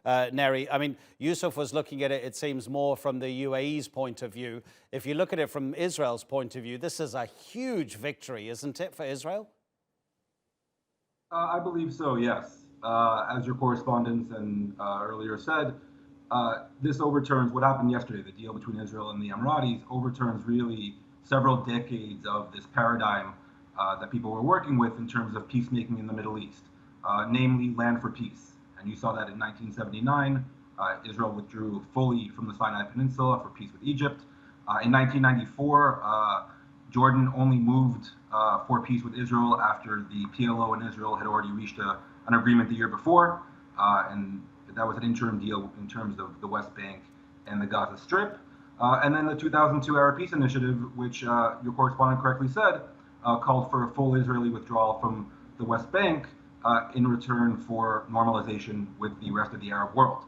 Neri. I mean, Yusuf was looking at it, it seems, more from the UAE's point of view. If you look at it from Israel's point of view, this is a huge victory, isn't it, for Israel? I believe so, yes. As your correspondents and earlier said, this overturns what happened yesterday. The deal between Israel and the Emiratis overturns really several decades of this paradigm that people were working with in terms of peacemaking in the Middle East, namely land for peace. And you saw that in 1979, Israel withdrew fully from the Sinai Peninsula for peace with Egypt. In 1994, Jordan only moved for peace with Israel after the PLO and Israel had already reached an agreement the year before, and that was an interim deal in terms of the West Bank and the Gaza Strip. And then the 2002 Arab Peace Initiative, which your correspondent correctly said, called for a full Israeli withdrawal from the West Bank in return for normalization with the rest of the Arab world.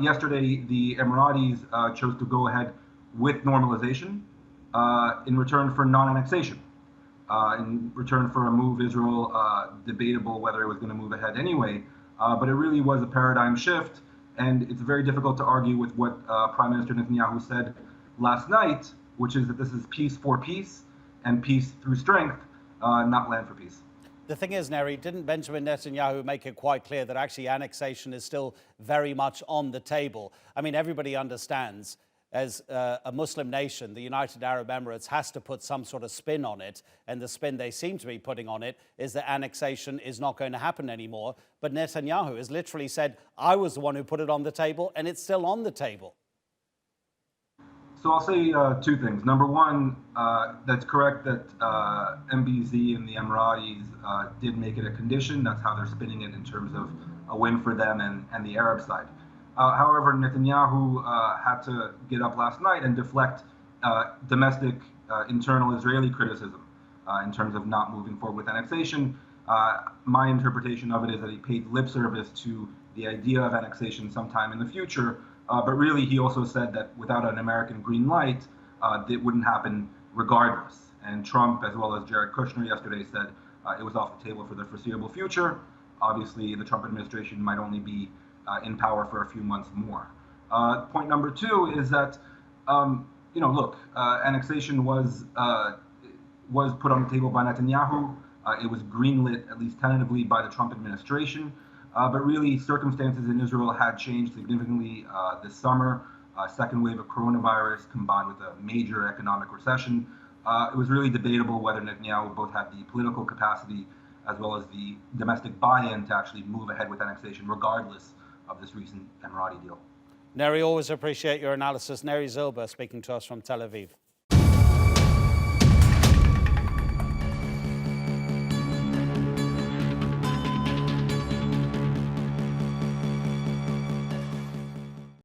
Yesterday, the Emiratis chose to go ahead with normalization in return for non-annexation, in return for a move Israel, debatable whether it was going to move ahead anyway, but it really was a paradigm shift, and it's very difficult to argue with what Prime Minister Netanyahu said last night, which is that this is peace for peace and peace through strength, not land for peace. The thing is, Neri, didn't Benjamin Netanyahu make it quite clear that actually annexation is still very much on the table? I mean, everybody understands as a Muslim nation, the United Arab Emirates has to put some sort of spin on it. And the spin they seem to be putting on it is that annexation is not going to happen anymore. But Netanyahu has literally said, I was the one who put it on the table, and it's still on the table. So I'll say two things. Number one, that's correct that MBZ and the Emiratis did make it a condition. That's how they're spinning it in terms of a win for them and the Arab side. However, Netanyahu had to get up last night and deflect domestic internal Israeli criticism in terms of not moving forward with annexation. My interpretation of it is that he paid lip service to the idea of annexation sometime in the future, but really he also said that without an American green light, it wouldn't happen regardless. And Trump, as well as Jared Kushner yesterday, said it was off the table for the foreseeable future. Obviously, the Trump administration might only be in power for a few months more. Point number two is that, look, annexation was put on the table by Netanyahu. It was greenlit, at least tentatively, by the Trump administration. But really, circumstances in Israel had changed significantly this summer. Second wave of coronavirus combined with a major economic recession. It was really debatable whether Netanyahu both had the political capacity as well as the domestic buy-in to actually move ahead with annexation, regardless of this recent Emirati deal. Neri, always appreciate your analysis. Neri Zilber speaking to us from Tel Aviv.